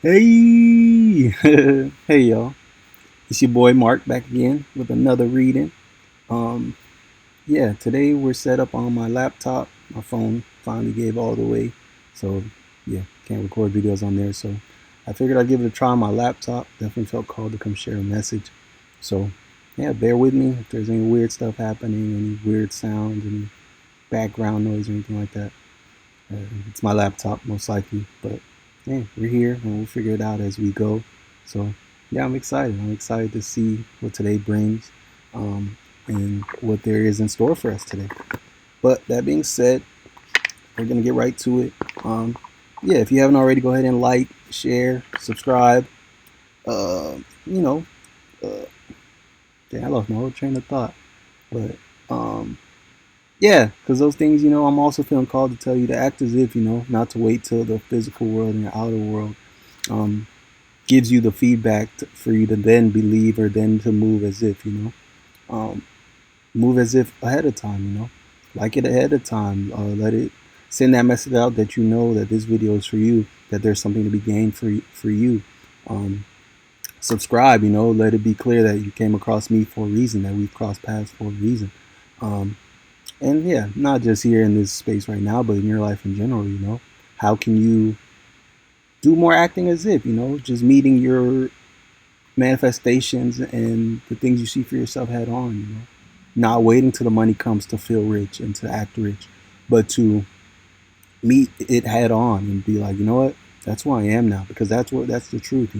Hey, hey y'all! It's your boy Mark back again with another reading. Um, yeah, today we're set up on my laptop. My phone finally gave all the way, so yeah, can't record videos on there. So I figured I'd give it a try on my laptop. Definitely felt called to come share a message. So yeah, bear with me if there's any weird stuff happening, any weird sounds, any background noise or anything like that. It's my laptop, most likely. But yeah, we're here and we'll figure it out as we go. So yeah, I'm excited. I'm excited to see what today brings and what there is in store for us today. But that being said, we're going to get right to it. Um, yeah, if you haven't already, go ahead and like, share, subscribe. Uh, you know, uh, I lost my whole train of thought. But um, yeah, because those things, I'm also feeling called to tell you to act as if, not to wait till the physical world and your outer world um, gives you the feedback for you to then believe or then to move as if, um, move as if ahead of time, like it ahead of time. Let it send that message out that you know that this video is for you, that there's something to be gained for you. Um, Subscribe, let it be clear that you came across me for a reason, that we've crossed paths for a reason. Um, and yeah, not just here in this space right now, but in your life in general, how can you do more acting as if, just meeting your manifestations and the things you see for yourself head on, not waiting till the money comes to feel rich and to act rich, but to meet it head on and be like, you know what, that's who I am now, because that's the truth,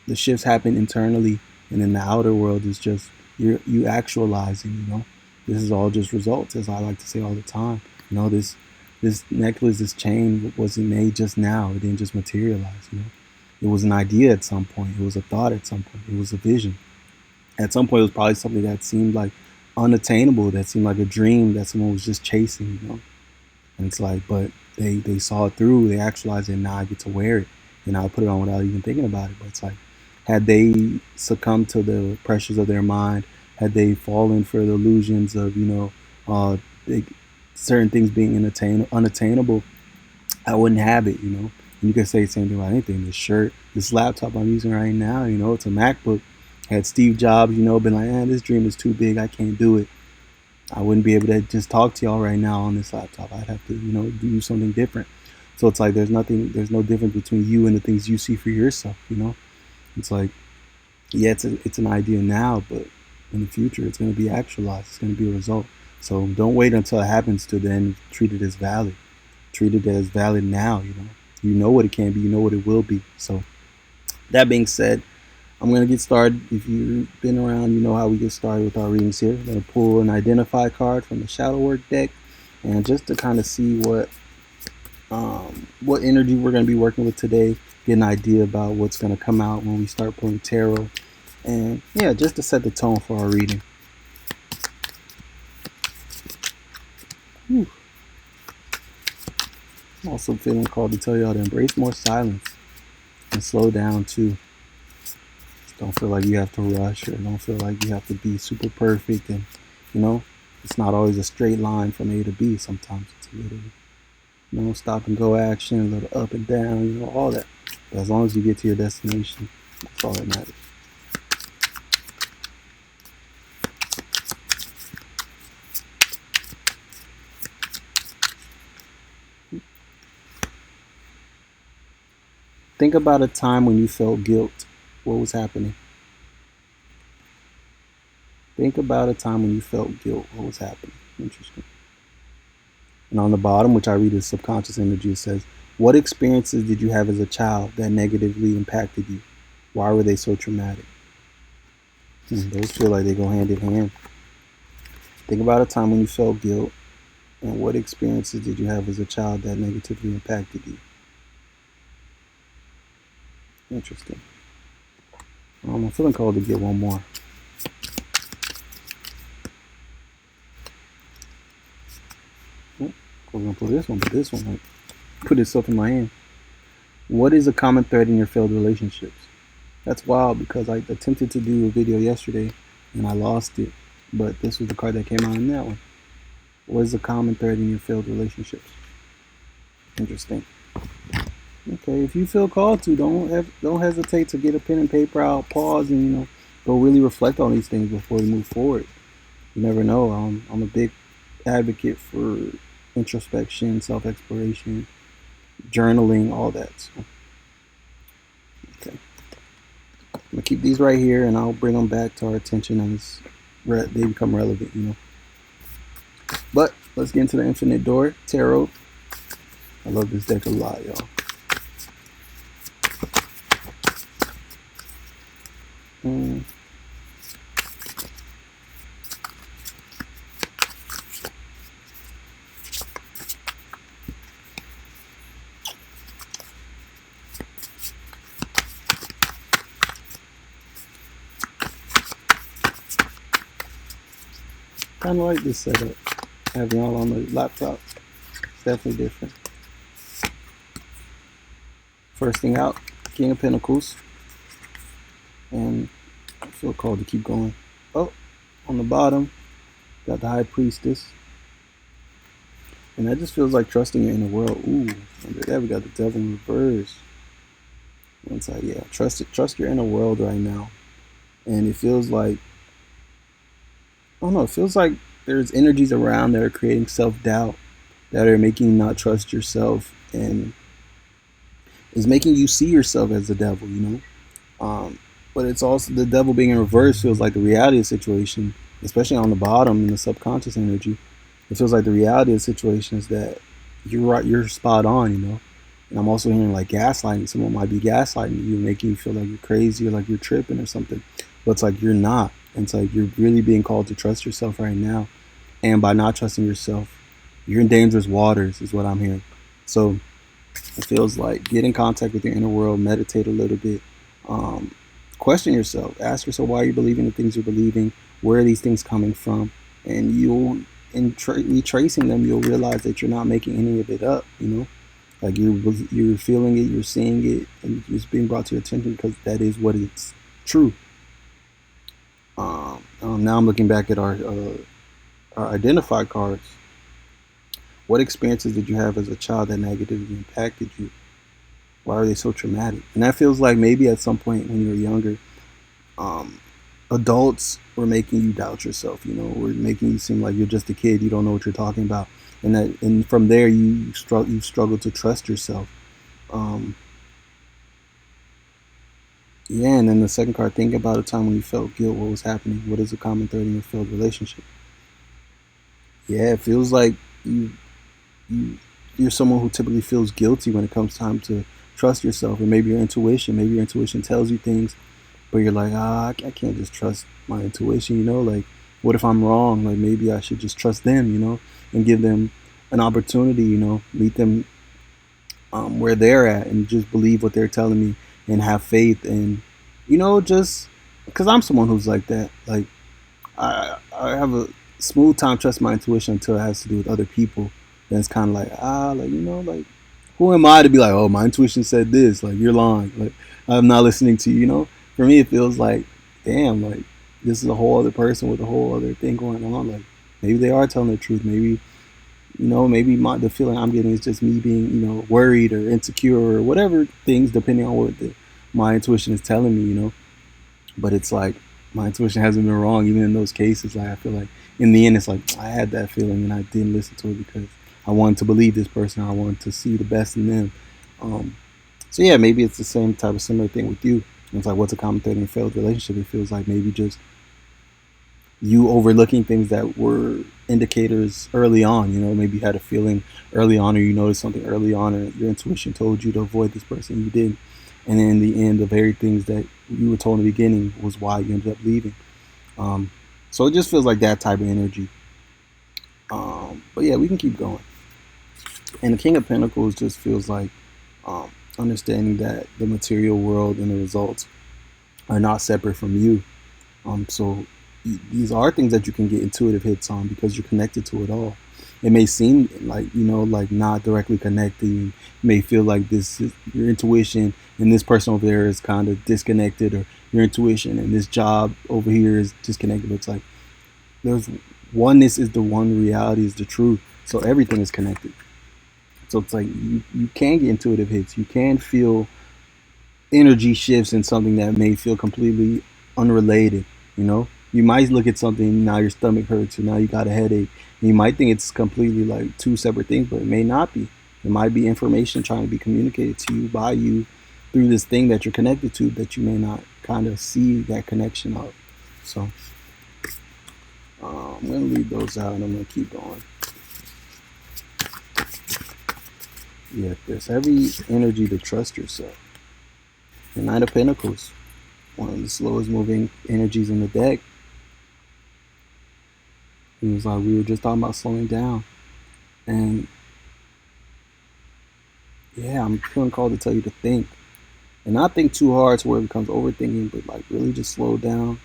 the shifts happen internally, and then the outer world is just you actualizing. This is all just results, as I like to say all the time. This necklace, this chain wasn't made just now. It didn't just materialize. It was an idea at some point. It was a thought at some point. It was a vision. At some point, it was probably something that seemed like unattainable. That seemed like a dream that someone was just chasing. And it's like, but they saw it through. They actualized it. And now I get to wear it, and I'll put it on without even thinking about it. But it's like, had they succumbed to the pressures of their mind, had they fallen for the illusions of they, certain things being unattainable, I wouldn't have it. And you can say the same thing about anything. This shirt, this laptop I'm using right now, it's a MacBook. Had Steve Jobs, been like, this dream is too big. I can't do it. I wouldn't be able to just talk to y'all right now on this laptop. I'd have to, do something different. So it's like there's no difference between you and the things you see for yourself. It's like, yeah, it's an idea now, but in the future, it's going to be actualized. It's going to be a result. So don't wait until it happens to then treat it as valid. Treat it as valid now. You know what it can be. You know what it will be. So that being said, I'm going to get started. If you've been around, you know how we get started with our readings here. I'm going to pull an identify card from the Shadow Work deck, and just to kind of see what energy we're going to be working with today, get an idea about what's going to come out when we start pulling tarot, and yeah, just to set the tone for our reading. Whew. I'm also feeling called to tell y'all to embrace more silence and slow down too. Don't feel like you have to rush, or don't feel like you have to be super perfect. And it's not always a straight line from A to B. Sometimes it's a little, stop and go action, a little up and down, all that. But as long as you get to your destination, that's all that matters. Think about a time when you felt guilt. What was happening? Think about a time when you felt guilt. What was happening? Interesting. And on the bottom, which I read as subconscious energy, it says, what experiences did you have as a child that negatively impacted you? Why were they so traumatic? Those feel like they go hand in hand. Think about a time when you felt guilt, and what experiences did you have as a child that negatively impacted you? Interesting. I'm feeling called to get one more. I was going to pull this one, but this one put itself in my hand. What is a common thread in your failed relationships? That's wild, because I attempted to do a video yesterday and I lost it, but this was the card that came out in that one. What is a common thread in your failed relationships? Interesting. Okay, if you feel called to, don't hesitate to get a pen and paper out, pause, and go really reflect on these things before you move forward. You never know. I'm a big advocate for introspection, self exploration, journaling, all that. So, okay, I'm gonna keep these right here, and I'll bring them back to our attention as they become relevant. But let's get into the Infinite Door Tarot. I love this deck a lot, y'all. Mm. Kind of like this setup, having all on the laptop. It's definitely different. First thing out, King of Pentacles, and I feel called to keep going. Oh, on the bottom, got the High Priestess, and that just feels like trusting your inner world. Ooh, under that we got the Devil in reverse. One side, yeah, trust your inner world right now, and it feels like, I don't know, it feels like there's energies around that are creating self doubt, that are making you not trust yourself, and is making you see yourself as the devil. But it's also the devil being in reverse feels like the reality of the situation, especially on the bottom in the subconscious energy. It feels like the reality of the situation is that you're right, you're spot on. And I'm also hearing like gaslighting. Someone might be gaslighting you, making you feel like you're crazy or like you're tripping or something. But it's like you're not. And it's like you're really being called to trust yourself right now. And by not trusting yourself, you're in dangerous waters, is what I'm hearing. So it feels like get in contact with your inner world, meditate a little bit, um, question yourself, ask yourself why you're believing the things you're believing, where are these things coming from, and you'll, in retracing them, you'll realize that you're not making any of it up. Like you're feeling it, you're seeing it, and it's being brought to your attention because that is what it's true. Now I'm looking back at our identified cards. What experiences did you have as a child that negatively impacted you? Why are they so traumatic? And that feels like maybe at some point when you were younger, um, adults were making you doubt yourself. Were making you seem like you're just a kid. You don't know what you're talking about, and from there you struggle to trust yourself. Um, yeah, and then the second card, think about a time when you felt guilt. What was happening? What is the common thread in your failed relationship? Yeah, it feels like you you you're someone who typically feels guilty when it comes time to trust yourself, or maybe your intuition tells you things, but you're like, I can't just trust my intuition. Like, what if I'm wrong? Like, maybe I should just trust them, and give them an opportunity, meet them where they're at, and just believe what they're telling me, and have faith, and just because I'm someone who's like that. Like, I have a smooth time trusting my intuition until it has to do with other people. Then it's kind of like, like who am I to be like, oh, my intuition said this, like you're lying, like I'm not listening to you. For me it feels like, damn, like this is a whole other person with a whole other thing going on. Like maybe they are telling the truth. Maybe the feeling I'm getting is just me being worried or insecure or whatever things, depending on what my intuition is telling me. But it's like my intuition hasn't been wrong even in those cases. Like I feel like in the end it's like I had that feeling and I didn't listen to it because I wanted to believe this person. I wanted to see the best in them. So yeah, maybe it's the same type of similar thing with you. It's like, what's a common thread in a failed relationship? It feels like maybe just you overlooking things that were indicators early on. Maybe you had a feeling early on, or you noticed something early on, or your intuition told you to avoid this person, you did, and then in the end, the very things that you were told in the beginning was why you ended up leaving. um, so it just feels like that type of energy. But yeah, we can keep going. And the King of Pentacles just feels like understanding that the material world and the results are not separate from you. So these are things that you can get intuitive hits on because you're connected to it all. It may seem like like not directly connected. You may feel like your intuition and this person over there is kind of disconnected, or your intuition and this job over here is disconnected. But it's like there's oneness is the one reality, is the truth. So everything is connected. So it's like you can get intuitive hits. You can feel energy shifts in something that may feel completely unrelated. You know, you might look at something now your stomach hurts, or now you got a headache. And you might think it's completely like two separate things, but it may not be. It might be information trying to be communicated to you by you through this thing that you're connected to that you may not kind of see that connection of. So I'm gonna leave those out and I'm gonna keep going. Yeah, there's heavy energy to trust yourself. The Nine of Pentacles, one of the slowest moving energies in the deck. It was like we were just talking about slowing down. And yeah, I'm feeling called to tell you to think. And not think too hard to where it becomes overthinking, but like really just slow down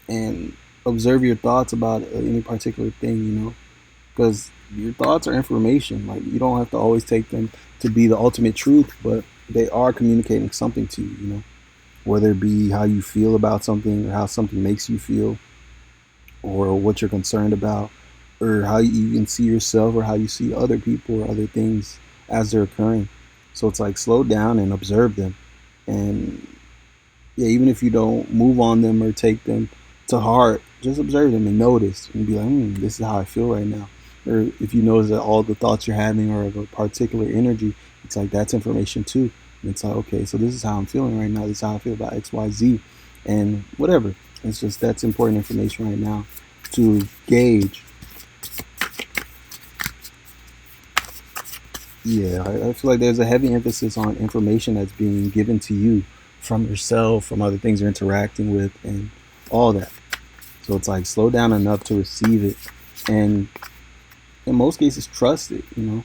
and observe your thoughts about any particular thing, you know? Because your thoughts are information. Like you don't have to always take them to be the ultimate truth, but they are communicating something to you, you know? Whether it be how you feel about something or how something makes you feel or what you're concerned about or how you even see yourself or how you see other people or other things as they're occurring. So it's like slow down and observe them. And yeah, even if you don't move on them or take them to heart, just observe them and notice and be like, this is how I feel right now. Or if you notice that all the thoughts you're having are of a particular energy, it's like that's information too. And it's like, okay, so this is how I'm feeling right now. This is how I feel about X, Y, Z, and whatever. It's just that's important information right now to gauge. Yeah, I feel like there's a heavy emphasis on information that's being given to you from yourself, from other things you're interacting with, and all that. So it's like slow down enough to receive it, and in most cases, trust it. You know,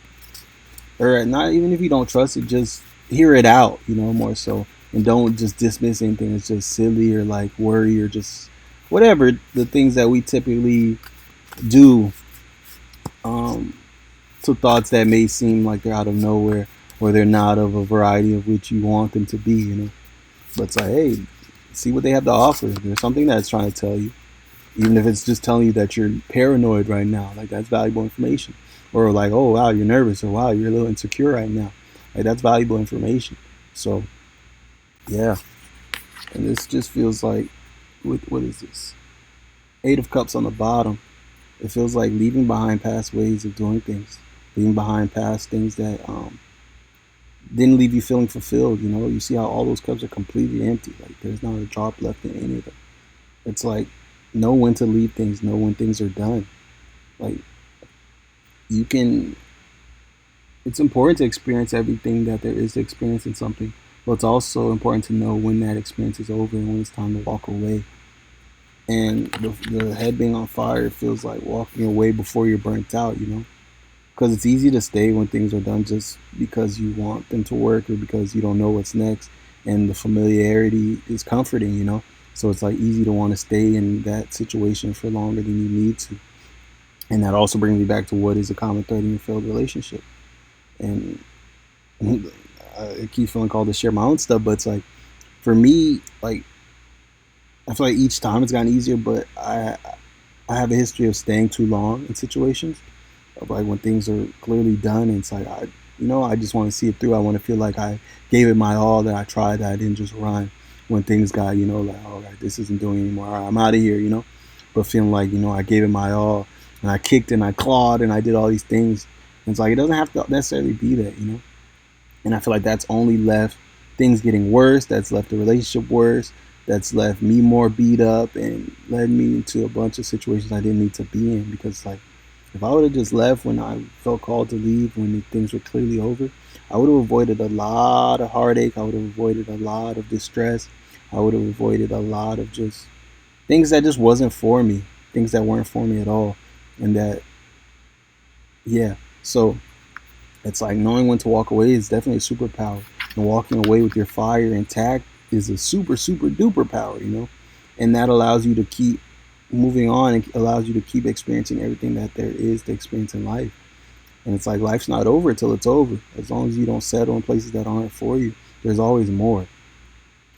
or not even if you don't trust it, just hear it out. You know, more so, and don't just dismiss anything that's just silly or like worry or just whatever the things that we typically do. Um, to thoughts that may seem like they're out of nowhere or they're not of a variety of which you want them to be, you know. But it's like, hey, see what they have to offer. There's something that's trying to tell you, even if it's just telling you that you're paranoid right now. Like that's valuable information. Or like, oh wow, you're nervous, or wow, you're a little insecure right now. Like that's valuable information. So yeah, and this just feels like, with what is this? Eight of Cups on the bottom. It feels like leaving behind past ways of doing things, leaving behind past things that didn't leave you feeling fulfilled. You know, you see how all those cups are completely empty. Like there's not a drop left in any of them. It's like know when to leave things, know when things are done. Like you can. It's important to experience everything that there is to experience in something, but it's also important to know when that experience is over and when it's time to walk away. And the head being on fire feels like walking away before you're burnt out. You know, because it's easy to stay when things are done just because you want them to work or because you don't know what's next, and the familiarity is comforting, you know. So it's like easy to want to stay in that situation for longer than you need to. And that also brings me back to what is a common thread in a failed relationship. And I keep feeling called to share my own stuff, but it's like for me, like I feel like each time it's gotten easier, but I have a history of staying too long in situations of like when things are clearly done. And it's like I just want to see it through. I want to feel like I gave it my all, that I tried, that I didn't just run when things got like, all right, this isn't doing anymore. All right, I'm out of here, you know. But feeling like I gave it my all and I kicked and I clawed and I did all these things. And it's like it doesn't have to necessarily be that, you know. And I feel like that's only left things getting worse. That's left the relationship worse. That's left me more beat up and led me into a bunch of situations I didn't need to be in. Because like if I would have just left when I felt called to leave, when things were clearly over, I would have avoided a lot of heartache. I would have avoided a lot of distress. I would have avoided a lot of just things that just wasn't for me, things that weren't for me at all. And that, yeah. So it's like knowing when to walk away is definitely a superpower. And walking away with your fire intact is a super, super duper power, you know? And that allows you to keep moving on and allows you to keep experiencing everything that there is to experience in life. And it's like life's not over until it's over. As long as you don't settle in places that aren't for you, there's always more.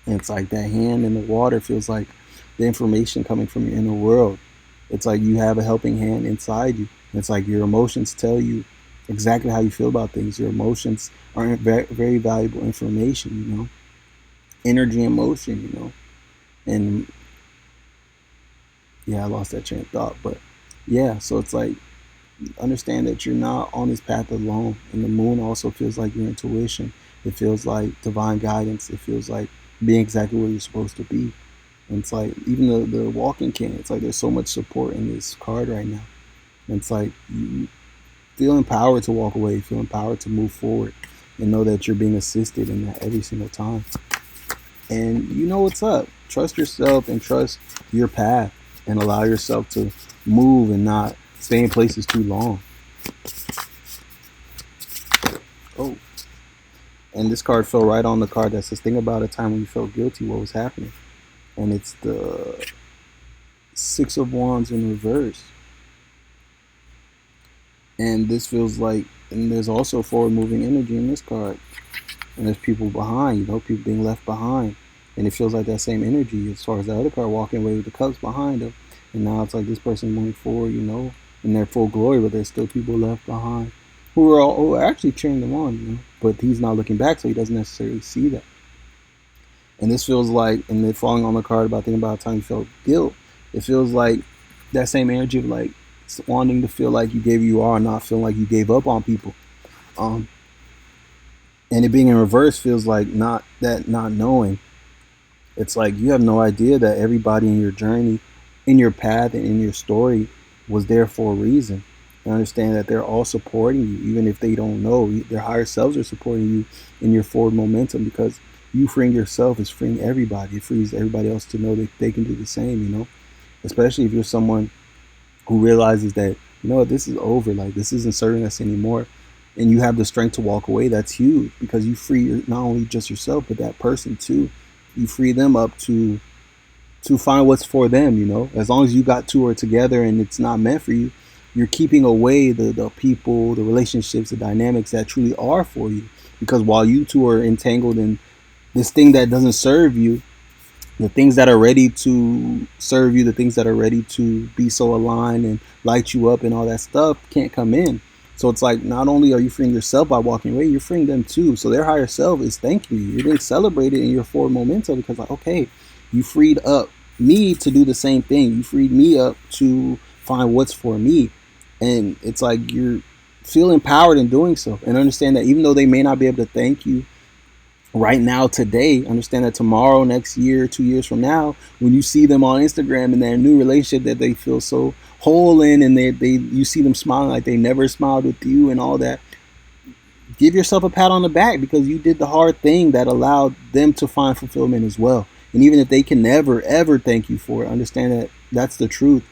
And it's like that hand in the water feels like the information coming from your inner world. It's like you have a helping hand inside you. And it's like your emotions tell you exactly how you feel about things. Your emotions are very, very valuable information, you know, energy and motion, you know. And yeah, I lost that train of thought, but yeah, so it's like understand that you're not on this path alone. And the moon also feels like your intuition. It feels like divine guidance. It feels like being exactly where you're supposed to be. And it's like even the walking cane, it's like there's so much support in this card right now. And it's like you feel empowered to walk away, feel empowered to move forward, and know that you're being assisted in that every single time. And you know what's up. Trust yourself and trust your path and allow yourself to move and not stay in places too long. Oh, and this card fell right on the card that says, think about a time when you felt guilty, what was happening. And it's the Six of Wands in reverse. And this feels like, and there's also forward moving energy in this card. And there's people behind, you know, people being left behind. And it feels like that same energy as far as the other card walking away with the cups behind them. And now it's like this person moving forward, you know, in their full glory, but there's still people left behind who are actually cheering them on, you know. But he's not looking back, so he doesn't necessarily see that. And this feels like, and then falling on the card about thinking about a time you felt guilt, it feels like that same energy of like wanting to feel like you gave you are, not feeling like you gave up on people. Um, and it being in reverse feels like not knowing. It's like you have no idea that everybody in your journey, in your path, and in your story was there for a reason. And understand that they're all supporting you, even if they don't know. Their higher selves are supporting you in your forward momentum because you freeing yourself is freeing everybody. It frees everybody else to know that they can do the same, you know? Especially if you're someone who realizes that, you know what, this is over. Like, this isn't serving us anymore. And you have the strength to walk away. That's huge because you free not only just yourself, but that person too. You free them up to find what's for them, you know. As long as you got two are together and it's not meant for you, you're keeping away the people, the relationships, the dynamics that truly are for you. Because while you two are entangled in this thing that doesn't serve you, the things that are ready to serve you, the things that are ready to be so aligned and light you up and all that stuff can't come in. So it's like not only are you freeing yourself by walking away, you're freeing them too. So their higher self is thanking you. You're being celebrated in your forward momentum because like, okay, you freed up me to do the same thing. You freed me up to find what's for me. And it's like you're feel empowered in doing so and understand that even though they may not be able to thank you right now today, understand that tomorrow, next year, 2 years from now, when you see them on Instagram in their new relationship that they feel so whole in, and they you see them smiling like they never smiled with you and all that, give yourself a pat on the back because you did the hard thing that allowed them to find fulfillment as well. And even if they can never ever thank you for it, understand that that's the truth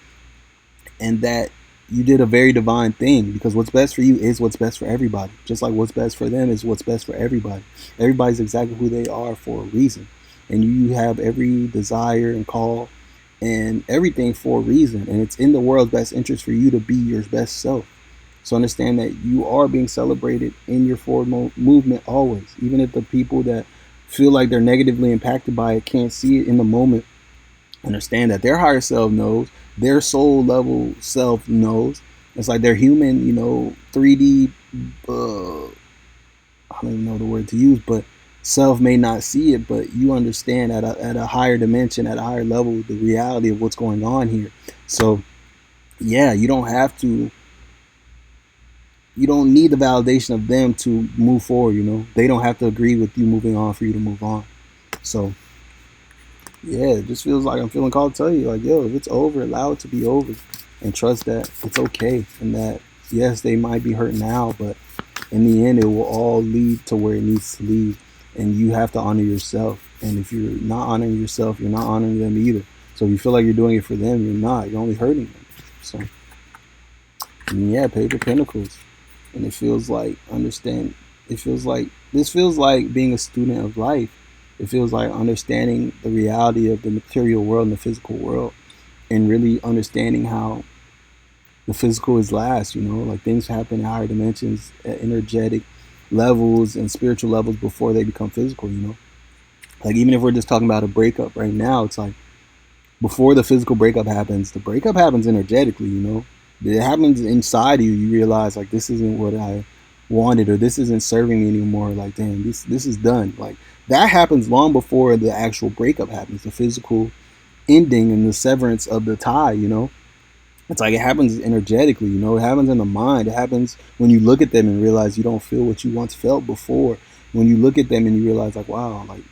and that you did a very divine thing because what's best for you is what's best for everybody. Just like what's best for them is what's best for everybody. Everybody's exactly who they are for a reason. And you have every desire and call and everything for a reason. And it's in the world's best interest for you to be your best self. So understand that you are being celebrated in your forward movement always. Even if the people that feel like they're negatively impacted by it can't see it in the moment, understand that their higher self knows, their soul level self knows. It's like their human, you know, 3D, I don't even know the word to use, but self may not see it, but you understand at a higher dimension, at a higher level, the reality of what's going on here. So, yeah, you don't need the validation of them to move forward, you know. They don't have to agree with you moving on for you to move on. So, yeah, it just feels like I'm feeling called to tell you, like, yo, if it's over, allow it to be over, and trust that it's okay, and that yes, they might be hurt now, but in the end, it will all lead to where it needs to lead, and you have to honor yourself. And if you're not honoring yourself, you're not honoring them either. So if you feel like you're doing it for them, you're not. You're only hurting them. So, and yeah, Page of Pentacles, and it feels like understand. It feels like this feels like being a student of life. It feels like understanding the reality of the material world and the physical world, and really understanding how the physical is last. You know, like things happen in higher dimensions, at energetic levels and spiritual levels before they become physical. You know, like even if we're just talking about a breakup right now, it's like before the physical breakup happens, the breakup happens energetically. You know, It happens inside you. You realize like this isn't what I wanted, or this isn't serving me anymore. Like damn, this is done. Like that happens long before the actual breakup happens, the physical ending and the severance of the tie. It's like it happens energetically. It happens in the mind. It happens when you look at them and realize you don't feel what you once felt before. When you look at them and you realize like wow, like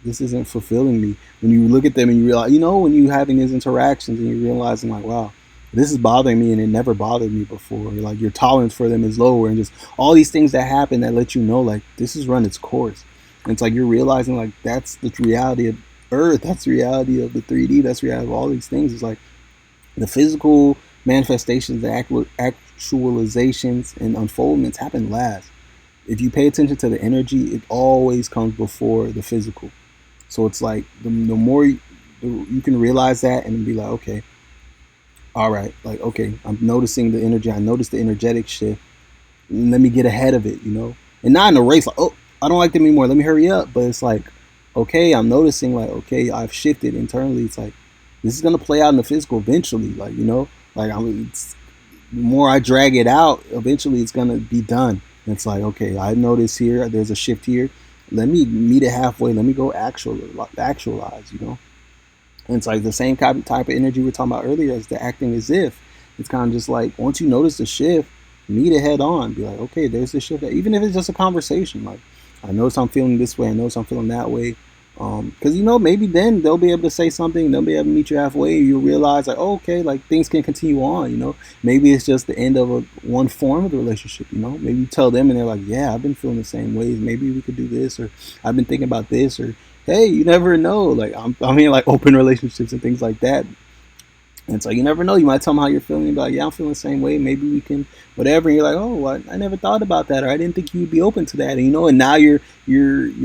this isn't fulfilling me. When you look at them and you realize, when you having these interactions and you're realizing like wow, this is bothering me and it never bothered me before. Like your tolerance for them is lower, and just all these things that happen that let you know like this has run its course. And it's like you're realizing like that's the reality of Earth. That's the reality of the 3D. That's the reality of all these things. It's like the physical manifestations, the actualizations and unfoldments happen last. If you pay attention to the energy, it always comes before the physical. So it's like the more you can realize that and be like, okay, all right, like, okay, I'm noticing the energy. I notice the energetic shift. Let me get ahead of it. And not in a race, like, oh, I don't like them anymore. Let me hurry up. But it's like, okay, I'm noticing, like, okay, I've shifted internally. It's like, this is going to play out in the physical eventually. Like the more I drag it out, eventually it's going to be done. And it's like, okay, I notice here, there's a shift here. Let me meet it halfway. Let me go actualize. And it's like the same type of energy we were talking about earlier as the acting as if. It's kind of just like once you notice the shift, meet it head on. Be like, okay, there's the shift. Even if it's just a conversation, like I notice I'm feeling this way. I notice I'm feeling that way. Because maybe then they'll be able to say something. They'll be able to meet you halfway. You'll realize like, oh, okay, like things can continue on. Maybe it's just the end of one form of the relationship. Maybe you tell them and they're like, yeah, I've been feeling the same ways. Maybe we could do this, or I've been thinking about this, or hey, you never know. Like I mean, like open relationships and things like that. And it's like you never know. You might tell them how you're feeling. And be like, yeah, I'm feeling the same way. Maybe we can, whatever. And you're like, oh, I never thought about that, or I didn't think you'd be open to that. And and now you're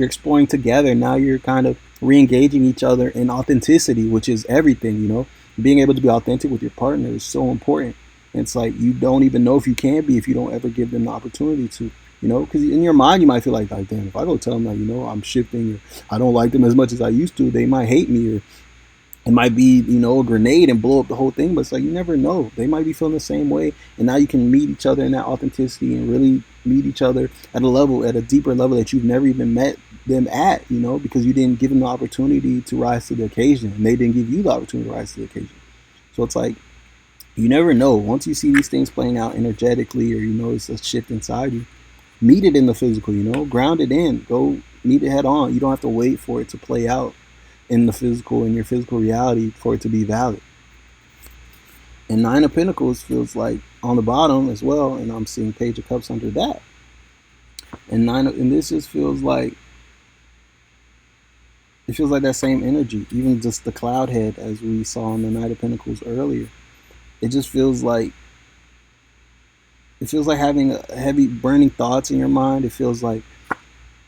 exploring together. Now you're kind of re-engaging each other in authenticity, which is everything. Being able to be authentic with your partner is so important. And it's like you don't even know if you can be if you don't ever give them the opportunity to. Because in your mind you might feel like damn, if I go tell them like I'm shifting, or I don't like them as much as I used to, they might hate me, or it might be a grenade and blow up the whole thing. But it's like you never know. They might be feeling the same way, and now you can meet each other in that authenticity and really meet each other at a deeper level that you've never even met them at. Because you didn't give them the opportunity to rise to the occasion, and they didn't give you the opportunity to rise to the occasion. So it's like you never know. Once you see these things playing out energetically, or you notice a shift inside you, meet it in the physical. Ground it in. Go meet it head on. You don't have to wait for it to play out in the physical, in your physical reality, for it to be valid. And Nine of Pentacles feels like on the bottom as well, and I'm seeing Page of Cups under that. And this just feels like that same energy, even just the cloud head as we saw in the Knight of Pentacles earlier. It just feels like having a heavy burning thoughts in your mind. It feels like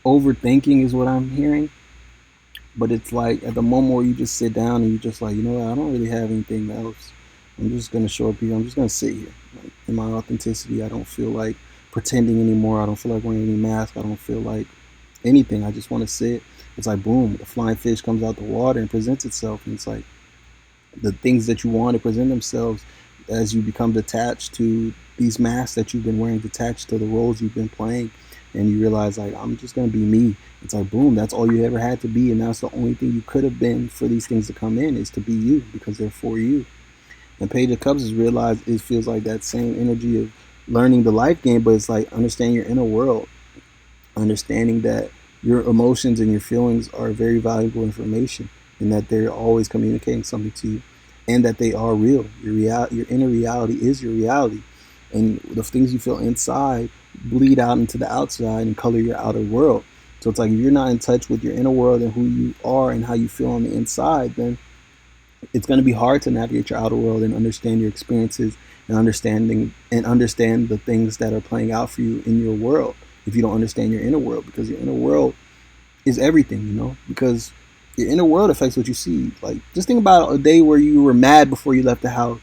overthinking is what I'm hearing. But it's like at the moment where you just sit down and you just like, I don't really have anything else. I'm just going to show up here. I'm just going to sit here. Like, in my authenticity, I don't feel like pretending anymore. I don't feel like wearing any mask. I don't feel like anything. I just want to sit. It's like, boom, the flying fish comes out the water and presents itself. And it's like the things that you want to present themselves as you become detached to these masks that you've been wearing, detached to the roles you've been playing. And you realize like, I'm just going to be me. It's like, boom, that's all you ever had to be. And that's the only thing you could have been for these things to come in, is to be you, because they're for you. And Page of Cups is realized, it feels like that same energy of learning the life game, but it's like understanding your inner world, understanding that your emotions and your feelings are very valuable information, and that they're always communicating something to you, and that they are real. Your inner reality is your reality. And the things you feel inside bleed out into the outside and color your outer world. So it's like if you're not in touch with your inner world and who you are and how you feel on the inside, then it's going to be hard to navigate your outer world and understand your experiences and understand the things that are playing out for you in your world if you don't understand your inner world, because your inner world is everything, because your inner world affects what you see. Like, just think about a day where you were mad before you left the house,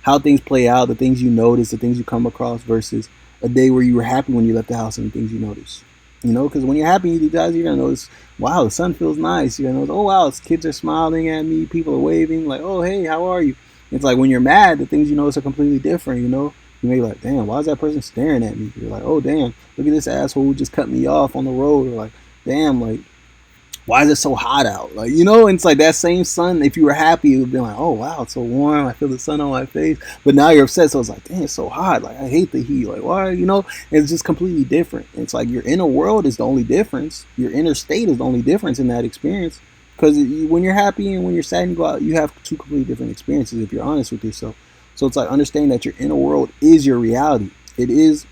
how things play out, the things you notice, the things you come across, versus a day where you were happy when you left the house and the things you notice. Because when you're happy, you're going to notice, wow, the sun feels nice. You're going to notice, oh, wow, kids are smiling at me, people are waving, like, oh, hey, how are you? It's like when you're mad, the things you notice are completely different, you know? You may be like, damn, why is that person staring at me? You're like, oh, damn, look at this asshole who just cut me off on the road. Or like, damn, like, why is it so hot out? Like, you know, and it's like that same sun, if you were happy, it would be like, oh, wow, it's so warm. I feel the sun on my face. But now you're upset. So it's like, dang, it's so hot. Like, I hate the heat. Like, why? You know, it's just completely different. It's like your inner world is the only difference. Your inner state is the only difference in that experience. Because when you're happy and when you're sad and you go out, you have two completely different experiences if you're honest with yourself. So it's like understanding that your inner world is your reality. It is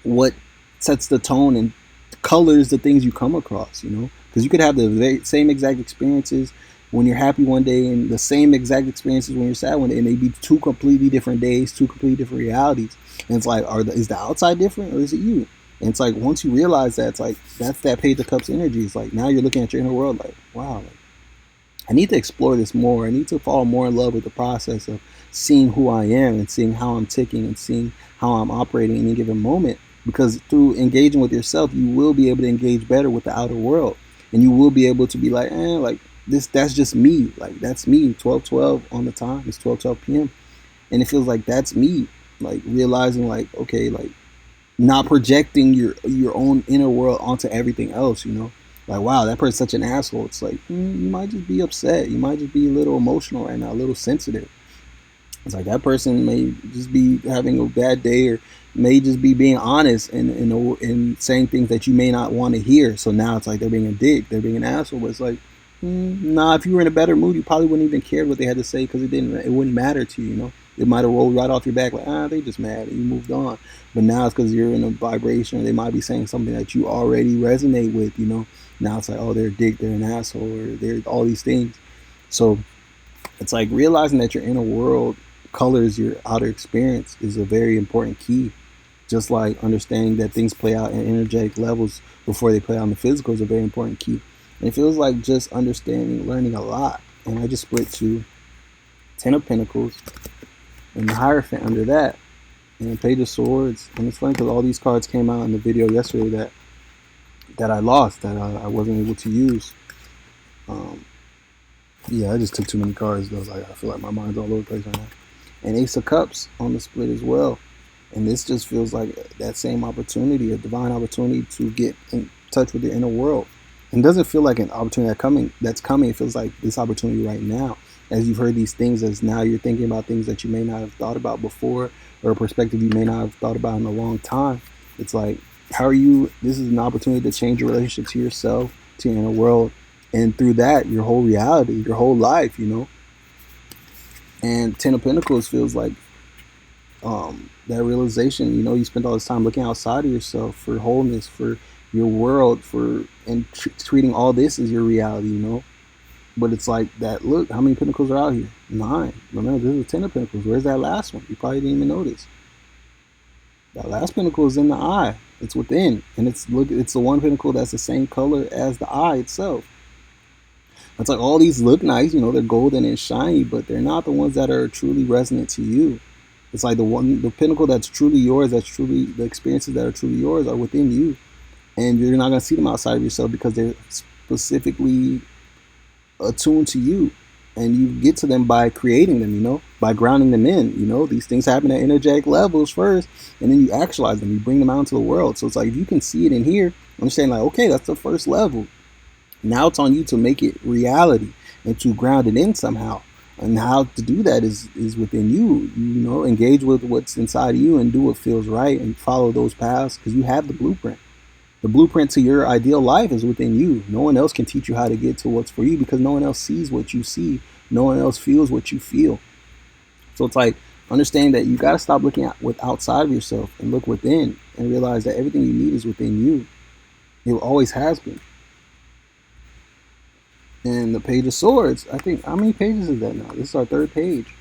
what sets the tone and colors the things you come across, you know? Because you could have the same exact experiences when you're happy one day and the same exact experiences when you're sad one day, and they be two completely different days, two completely different realities. And it's like, is the outside different or is it you? And it's like once you realize that, it's like that's that Page of Cups energy. It's like now you're looking at your inner world like, wow, like, I need to explore this more. I need to fall more in love with the process of seeing who I am and seeing how I'm ticking and seeing how I'm operating in any given moment. Because through engaging with yourself, you will be able to engage better with the outer world. And you will be able to be like, like this, that's just me. Like, that's me. 12:12 on the time. It's 12:12 p.m. And it feels like that's me. Like, realizing, like, okay, like, not projecting your own inner world onto everything else, you know? Like, wow, that person's such an asshole. It's like, you might just be upset. You might just be a little emotional right now, a little sensitive. It's like that person may just be having a bad day or may just be being honest and saying things that you may not want to hear. So now it's like they're being a dick, they're being an asshole. But it's like, nah, if you were in a better mood, you probably wouldn't even care what they had to say because it wouldn't matter to you, you know? It might have rolled right off your back like, they just mad, and you moved on. But now it's because you're in a vibration, or they might be saying something that you already resonate with, you know? Now it's like, oh, they're a dick, they're an asshole, or they're all these things. So it's like realizing that your inner world colors your outer experience is a very important key. Just like understanding that things play out in energetic levels before they play out in the physical is a very important key. And it feels like just understanding, learning a lot. And I just split to Ten of Pentacles and the Hierophant under that, and Page of Swords. And it's funny because all these cards came out in the video yesterday that I lost, that I wasn't able to use. Yeah, I just took too many cards though. Like, I feel like my mind's all over the place right now. And Ace of Cups on the split as well. And this just feels like that same opportunity, a divine opportunity to get in touch with the inner world. And it doesn't feel like an opportunity that's coming. It feels like this opportunity right now. As you've heard these things, as now you're thinking about things that you may not have thought about before, or a perspective you may not have thought about in a long time. It's like, this is an opportunity to change your relationship to yourself, to your inner world, and through that, your whole reality, your whole life, you know? And Ten of Pentacles feels like that realization, you know, you spend all this time looking outside of yourself for wholeness, for your world, and treating all this as your reality, you know? But it's like that, look, how many pentacles are out here? 9. Remember, this is 10 of pentacles. Where's that last one? You probably didn't even notice. That last pentacle is in the eye. It's within. And it's the one pentacle that's the same color as the eye itself. It's like all these look nice, you know, they're golden and shiny, but they're not the ones that are truly resonant to you. It's like the pinnacle that's truly yours, the experiences that are truly yours are within you. And you're not going to see them outside of yourself because they're specifically attuned to you. And you get to them by creating them, you know, by grounding them in, you know. These things happen at energetic levels first, and then you actualize them, you bring them out into the world. So it's like, if you can see it in here, I'm saying like, okay, that's the first level. Now it's on you to make it reality and to ground it in somehow. And how to do that is within you. You know, engage with what's inside of you and do what feels right and follow those paths because you have the blueprint. The blueprint to your ideal life is within you. No one else can teach you how to get to what's for you because no one else sees what you see. No one else feels what you feel. So it's like understanding that you got to stop looking outside of yourself and look within and realize that everything you need is within you. It always has been. And the Page of Swords, I think, how many pages is that now? This is our 3rd page.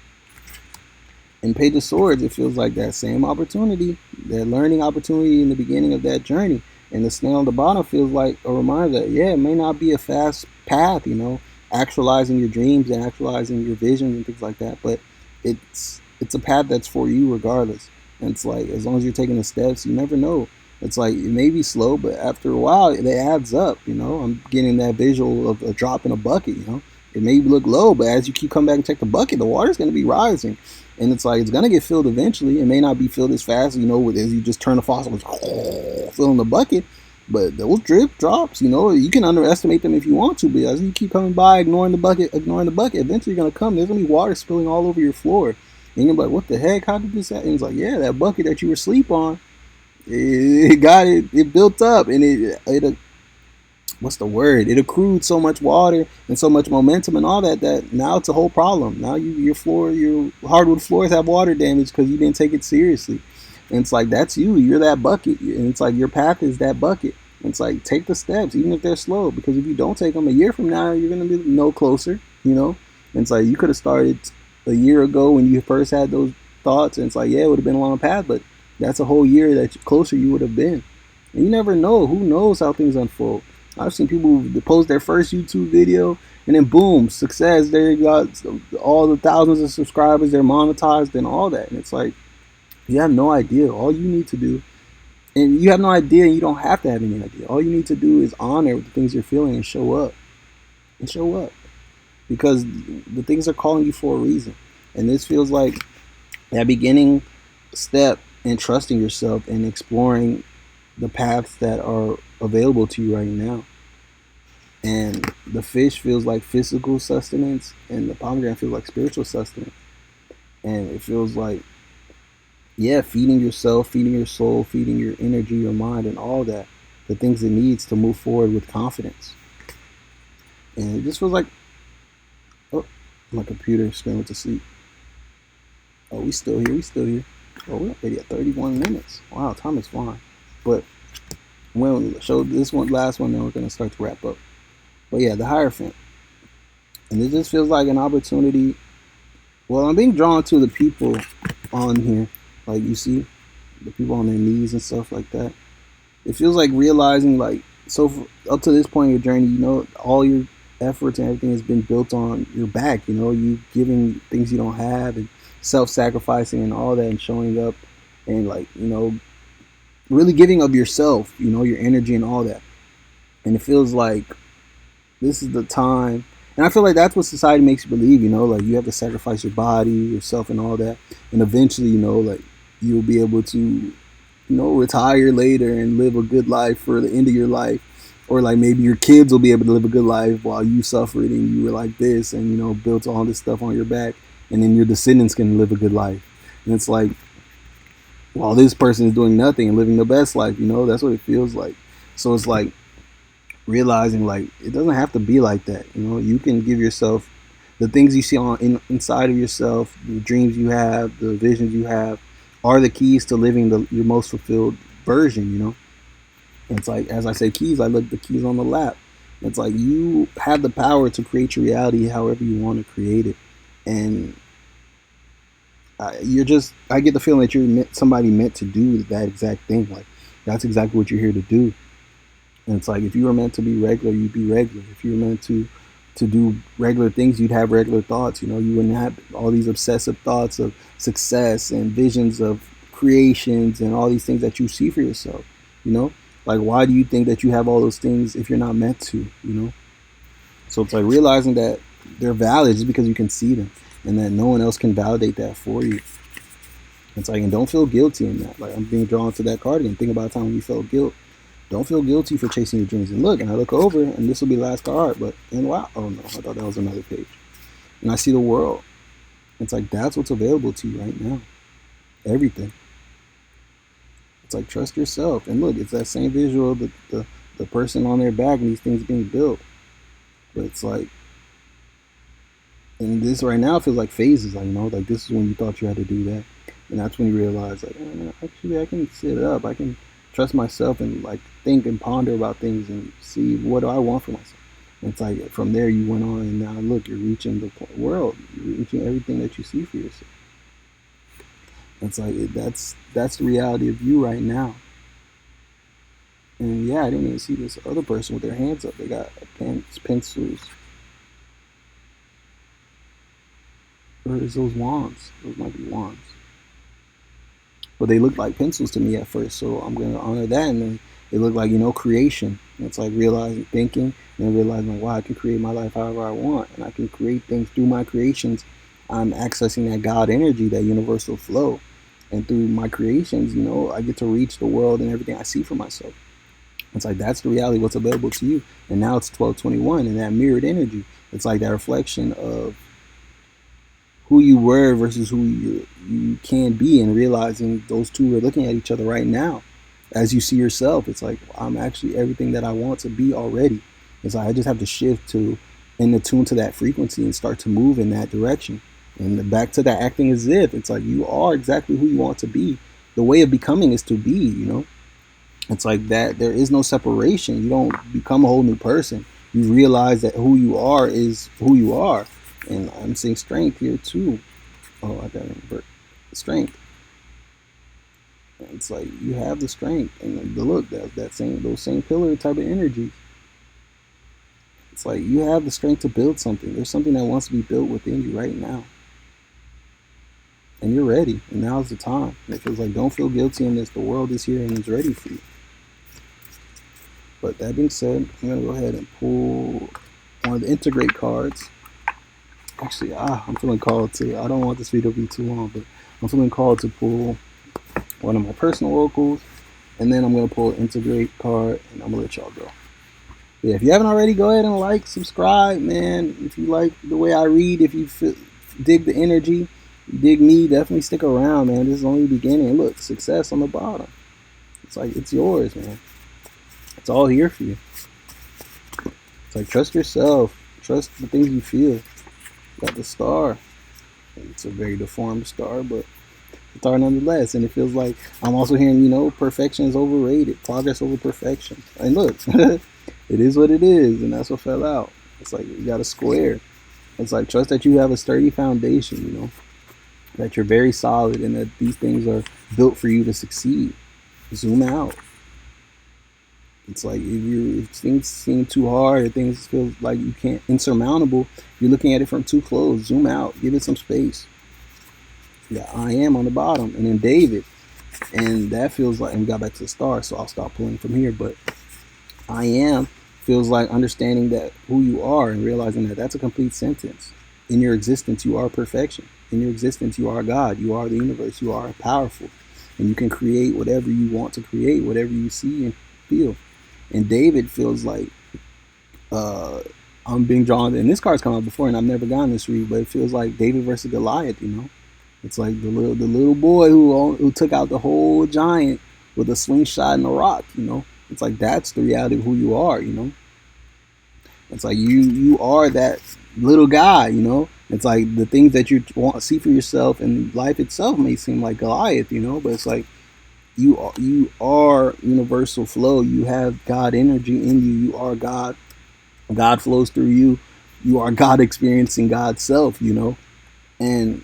In Page of Swords, it feels like that same opportunity, that learning opportunity in the beginning of that journey. And the snail on the bottom feels like a reminder that, yeah, it may not be a fast path, you know, actualizing your dreams and actualizing your visions and things like that. But it's a path that's for you regardless. And it's like, as long as you're taking the steps, you never know. It's like, it may be slow, but after a while, it adds up, you know. I'm getting that visual of a drop in a bucket, you know. It may look low, but as you keep coming back and check the bucket, the water's going to be rising. And it's like, it's going to get filled eventually. It may not be filled as fast, you know, as you just turn the faucet, filling the bucket. But those drip drops, you know, you can underestimate them if you want to, but as you keep coming by, ignoring the bucket, eventually you're going to come. There's going to be water spilling all over your floor. And you're like, what the heck? How did this happen? And it's like, yeah, that bucket that you were asleep on, it built up, and it what's the word? It accrued so much water and so much momentum and all that now it's a whole problem. Now your hardwood floors have water damage because you didn't take it seriously. And it's like, that's you. You're that bucket. And it's like, your path is that bucket. And it's like, take the steps, even if they're slow, because if you don't take them, a year from now, you're going to be no closer, you know? And it's like, you could have started a year ago when you first had those thoughts. And it's like, yeah, it would have been a long path, but that's a whole year that closer you would have been. And you never know. Who knows how things unfold? I've seen people who post their first YouTube video and then boom, success. They got all the thousands of subscribers. They're monetized and all that. And it's like, you have no idea. All you need to do, and you have no idea, and you don't have to have any idea. All you need to do is honor the things you're feeling and show up. And show up. Because the things are calling you for a reason. And this feels like that beginning step in trusting yourself and exploring the paths that are available to you right now. And the fish feels like physical sustenance, and the pomegranate feels like spiritual sustenance. And it feels like, yeah, feeding yourself, feeding your soul, feeding your energy, your mind, and all that, the things it needs to move forward with confidence. And it just feels like, oh, my computer screen went to sleep. Oh, we still here. Oh, we're already at 31 minutes. Wow, time is flying. But when we show this last one, then we're going to start to wrap up. But yeah, the Hierophant. And it just feels like an opportunity. Well, I'm being drawn to the people on here. Like, you see, the people on their knees and stuff like that. It feels like realizing, like, so up to this point in your journey, you know, all your efforts and everything has been built on your back. You know, you giving things you don't have and self-sacrificing and all that and showing up and, like, you know, really giving of yourself, you know, your energy and all that. And it feels like this is the time. And I feel like that's what society makes you believe, you know, like you have to sacrifice your body, yourself, and all that. And eventually, you know, like you'll be able to, you know, retire later and live a good life for the end of your life. Or like maybe your kids will be able to live a good life while you suffered and you were like this and, you know, built all this stuff on your back. And then your descendants can live a good life. And it's like, while this person is doing nothing and living the best life, you know, that's what it feels like. So it's like realizing, like, it doesn't have to be like that. You know, you can give yourself the things you see inside of yourself, the dreams you have, the visions you have, are the keys to living your most fulfilled version. You know, and it's like, as I say keys, I look the keys on the lap. It's like you have the power to create your reality however you want to create it, and I get the feeling that you're somebody meant to do that exact thing. Like, that's exactly what you're here to do. And it's like, if you were meant to be regular, you'd be regular. If you were meant to do regular things, you'd have regular thoughts. You know, you wouldn't have all these obsessive thoughts of success and visions of creations and all these things that you see for yourself. You know, like, why do you think that you have all those things if you're not meant to? You know, so it's like realizing that they're valid just because you can see them, and that no one else can validate that for you. It's like, and don't feel guilty in that. Like, I'm being drawn to that card again. Think about a time when you felt guilt. Don't feel guilty for chasing your dreams. And I look over, and this will be the last card, and wow, oh no, I thought that was another page. And I see the world. It's like, that's what's available to you right now. Everything. It's like, trust yourself. And look, it's that same visual, the person on their back and these things being built. But it's like, and this right now feels like phases. Like, you know, like this is when you thought you had to do that. And that's when you realize, like, actually, I can sit up. I can trust myself and, like, think and ponder about things and see, what do I want for myself. And it's like, from there you went on, and now look, you're reaching the world. You're reaching everything that you see for yourself. It's like, that's the reality of you right now. And yeah, I didn't even see this other person with their hands up. They got pencils. Or is those wands? Those might be wands. But they look like pencils to me at first, so I'm going to honor that. And then It looked like, you know, creation. It's like realizing, thinking, and then realizing, wow, I can create my life however I want, and I can create things through my creations. I'm accessing that God energy, that universal flow, and through my creations, you know, I get to reach the world and everything I see for myself. It's like that's the reality, what's available to you. And now it's 1221, and that mirrored energy. It's like that reflection of who you were versus who you can be, and realizing those two are looking at each other right now. As you see yourself, it's like I'm actually everything that I want to be already. It's like I just have to shift to and attune to that frequency and start to move in that direction. And back to that acting as if, it's like you are exactly who you want to be. The way of becoming is to be, you know. It's like that. There is no separation. You don't become a whole new person. You realize that who you are is who you are. And I'm seeing strength here too. Oh, I got invert strength. It's like you have the strength and the look, that same, those same pillar type of energy. It's like you have the strength to build something. There's something that wants to be built within you right now, and you're ready. And now's the time. It feels like don't feel guilty in this. The world is here and is ready for you. But that being said, I'm gonna go ahead and pull one of the integrate cards. Actually, I'm feeling called to. I don't want this video to be too long, but I'm feeling called to pull one of my personal oracles, and then I'm gonna pull an integrate card, and I'm gonna let y'all go. But yeah, if you haven't already, go ahead and like, subscribe, man. If you like the way I read, if you dig the energy, you dig me, definitely stick around, man. This is only the beginning. Look, success on the bottom. It's like it's yours, man. It's all here for you. It's like trust yourself, trust the things you feel. You got the star. It's a very deformed star, but star nonetheless. And it feels like I'm also hearing, you know, perfection is overrated, progress over perfection. And look, it is what it is, and that's what fell out. It's like you got a square. It's like trust that you have a sturdy foundation, you know, that you're very solid, and that these things are built for you to succeed. Zoom out. It's like if things seem too hard, or things feel like you can't, insurmountable, you're looking at it from too close. Zoom out, give it some space. Yeah, I am on the bottom, and then David, and that feels like, and we got back to the star, so I'll stop pulling from here. But I am feels like understanding that who you are and realizing that that's a complete sentence. In your existence, you are perfection. In your existence, you are God. You are the universe. You are powerful, and you can create whatever you want to create, whatever you see and feel. And David feels like I'm being drawn, and this card's come out before, and I've never gotten this read, but it feels like David versus Goliath. You know, it's like the little boy who took out the whole giant with a slingshot and a rock. You know, it's like that's the reality of who you are. You know, it's like you are that little guy. You know, it's like the things that you want to see for yourself, and life itself may seem like Goliath. You know, but it's like you are universal flow. You have God energy in you. You are God. God flows through you. You are God experiencing God's self, you know. And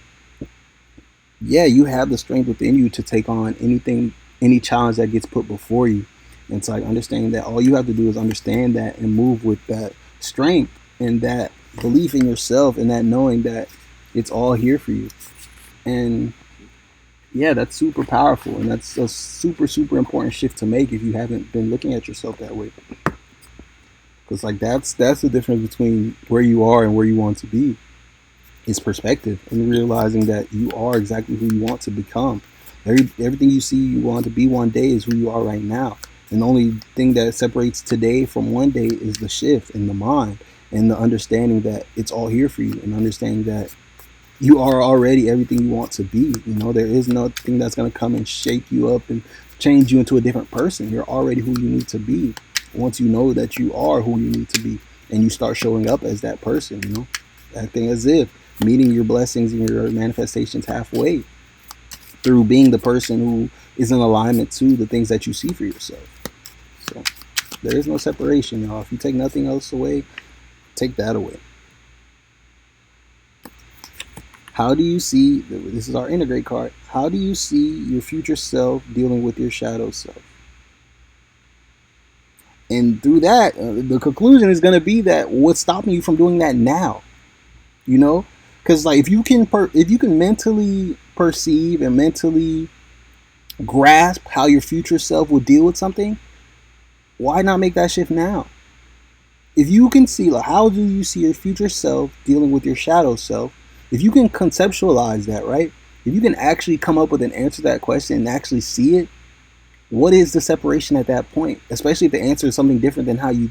yeah, you have the strength within you to take on anything, any challenge that gets put before you. And it's like understanding that all you have to do is understand that and move with that strength and that belief in yourself, and that knowing that it's all here for you. And yeah, that's super powerful, and that's a super important shift to make if you haven't been looking at yourself that way. Because like that's the difference between where you are and where you want to be. Is perspective, and realizing that you are exactly who you want to become. Everything you see you want to be one day is who you are right now. And the only thing that separates today from one day is the shift in the mind, and the understanding that it's all here for you, and understanding that you are already everything you want to be. You know, there is nothing that's going to come and shake you up and change you into a different person. You're already who you need to be. Once you know that you are who you need to be, and you start showing up as that person, you know, acting as if, meeting your blessings and your manifestations halfway through being the person who is in alignment to the things that you see for yourself. So there is no separation, y'all. If you take nothing else away, take that away. How do you see, this is our integrate card, how do you see your future self dealing with your shadow self? And through that, the conclusion is going to be that what's stopping you from doing that now? You know, because like if you can mentally perceive and mentally grasp how your future self will deal with something, Why not make that shift now? If you can see, like, how do you see your future self dealing with your shadow self? If you can conceptualize that, right? If you can actually come up with an answer to that question and actually see it, what is the separation at that point? Especially if the answer is something different than how you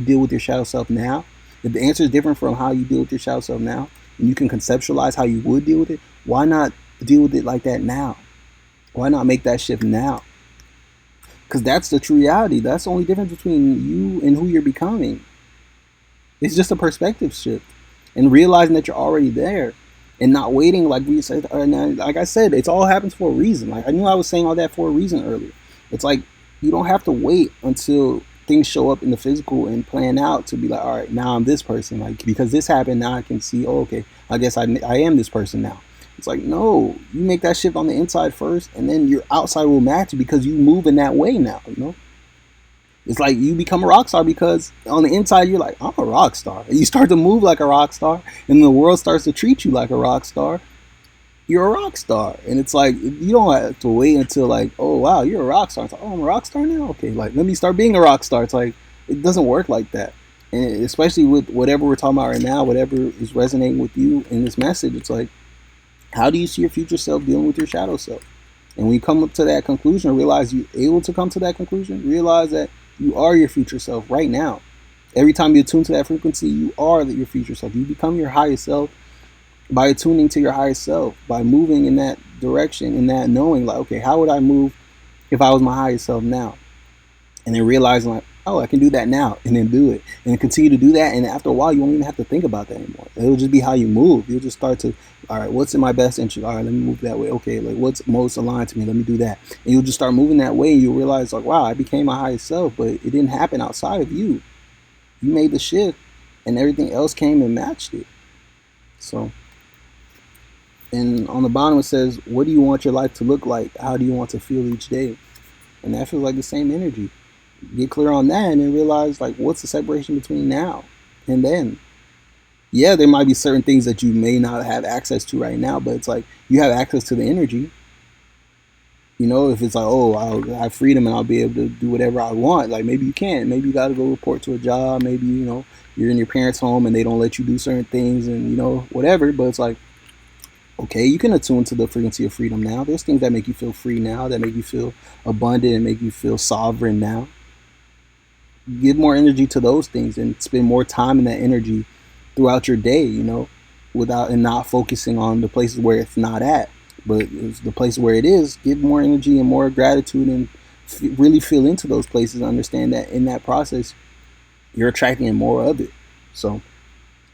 deal with your shadow self now. If the answer is different from how you deal with your shadow self now, and you can conceptualize how you would deal with it, why not deal with it like that now? Why not make that shift now? Because that's the true reality. That's the only difference between you and who you're becoming. It's just a perspective shift and realizing that you're already there and not waiting, like we said. Like I said, it's all happens for a reason. Like I knew I was saying all that for a reason earlier. It's like you don't have to wait until things show up in the physical and plan out to be like, all right, now I'm this person. Like because this happened, now I can see. Oh, okay, I guess I am this person now. It's like no, you make that shift on the inside first, and then your outside will match because you move in that way now. You know. It's like you become a rock star because on the inside you're like, I'm a rock star. And you start to move like a rock star, and the world starts to treat you like a rock star. You're a rock star, and it's like you don't have to wait until like, oh wow, you're a rock star. It's like, oh, I'm a rock star now. Okay, like let me start being a rock star. It's like it doesn't work like that, and especially with whatever we're talking about right now, whatever is resonating with you in this message, it's like, how do you see your future self dealing with your shadow self? And when you come up to that conclusion, realize you're able to come to that conclusion, realize that you are your future self right now. Every time you attune to that frequency, you are your future self. You become your highest self by attuning to your highest self, by moving in that direction, in that knowing, like, okay, how would I move if I was my highest self now? And then realizing, like, oh, I can do that now, and then do it, and then continue to do that. And after a while, you won't even have to think about that anymore. It'll just be how you move. You'll just start to, all right, what's in my best interest? All right, let me move that way. Okay, like what's most aligned to me? Let me do that. And you'll just start moving that way. And you'll realize, like, wow, I became my highest self, but it didn't happen outside of you. You made the shift, and everything else came and matched it. So, and on the bottom it says, what do you want your life to look like? How do you want to feel each day? And that feels like the same energy. Get clear on that and then realize, like, what's the separation between now and then? Yeah, there might be certain things that you may not have access to right now, but it's like you have access to the energy. You know, if it's like, oh, I'll have freedom and I'll be able to do whatever I want, like maybe you can't. Maybe you got to go report to a job. Maybe, you know, you're in your parents' home and they don't let you do certain things and, you know, whatever. But it's like, okay, you can attune to the frequency of freedom now. There's things that make you feel free now, that make you feel abundant and make you feel sovereign now. Give more energy to those things and spend more time in that energy throughout your day, you know, without and not focusing on the places where it's not at, but it's the place where it is. Give more energy and more gratitude and really feel into those places. Understand that in that process, you're attracting more of it. So,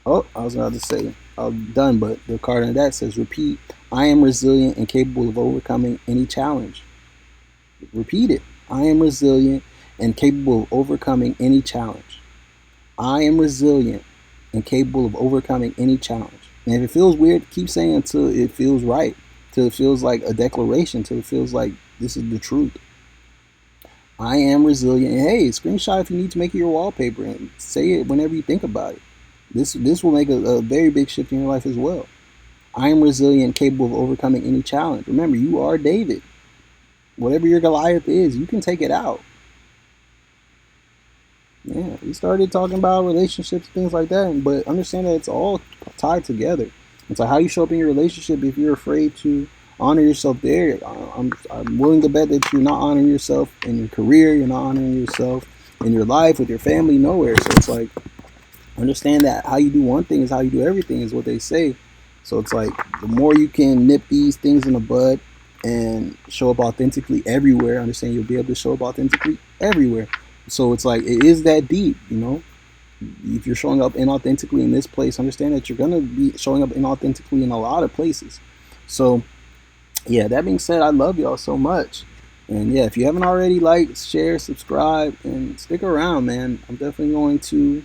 oh, I was about to say I'm done, but the card on that says, repeat, I am resilient and capable of overcoming any challenge. Repeat it. I am resilient and capable of overcoming any challenge. I am resilient and capable of overcoming any challenge. And if it feels weird, keep saying it until it feels right, till it feels like a declaration, till it feels like this is the truth. I am resilient. And hey, screenshot if you need to make it your wallpaper and say it whenever you think about it. This will make a very big shift in your life as well. I am resilient, capable of overcoming any challenge. Remember, you are David. Whatever your Goliath is, you can take it out. Yeah, we started talking about relationships, things like that, but understand that it's all tied together. It's like how you show up in your relationship. If you're afraid to honor yourself there, I'm willing to bet that you're not honoring yourself in your career. You're not honoring yourself in your life, with your family, nowhere. So it's like, understand that how you do one thing is how you do everything, is what they say. So it's like the more you can nip these things in the bud and show up authentically everywhere, understand you'll be able to show up authentically everywhere. So it's like, it is that deep, you know. If you're showing up inauthentically in this place, understand that you're going to be showing up inauthentically in a lot of places. So yeah, that being said, I love y'all so much. And yeah, if you haven't already, like, share, subscribe, and stick around, man. I'm definitely going to,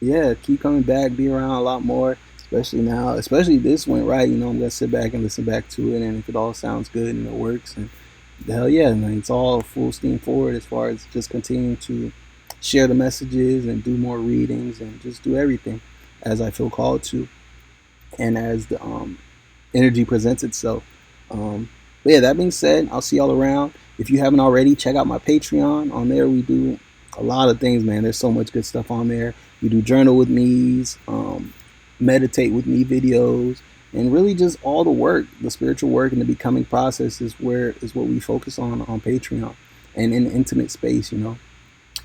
yeah, keep coming back, be around a lot more, especially now, especially this went right, you know. I'm going to sit back and listen back to it, and if it all sounds good and it works, and hell yeah, man, it's all full steam forward as far as just continuing to share the messages and do more readings and just do everything as I feel called to, and as the energy presents itself. But yeah, that being said, I'll see y'all around. If you haven't already, check out my Patreon. On there, we do a lot of things, man. There's so much good stuff on there. We do journal with me's, meditate with me videos, and really just all the work, the spiritual work and the becoming process is what we focus on Patreon and in intimate space, you know.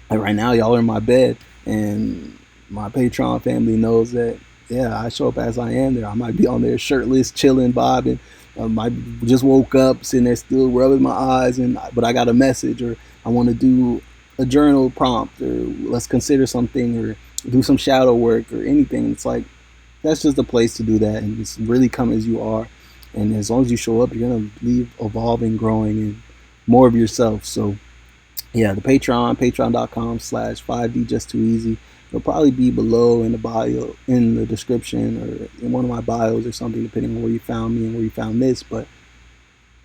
Like right now, y'all are in my bed, and my Patreon family knows that, yeah, I show up as I am there. I might be on there shirtless, chilling, bobbing. I just woke up, sitting there still rubbing my eyes, but I got a message, or I want to do a journal prompt, or let's consider something, or do some shadow work, or anything. It's like, that's just a place to do that, and just really come as you are. And as long as you show up, you're gonna leave evolving, growing, and more of yourself. So yeah, the patreon.com/5D just too easy. It'll probably be below in the bio, in the description, or in one of my bios or something, depending on where you found me and where you found this. But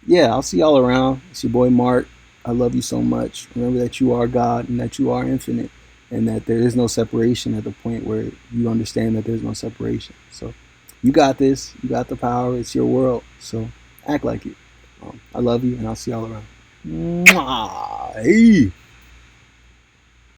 yeah, I'll see y'all around. It's your boy Mark. I love you so much. Remember that you are God and that you are infinite, and that there is no separation at the point where you understand that there's no separation. So you got this. You got the power. It's your world. So act like it. I love you, and I'll see y'all around. Mwah. Hey.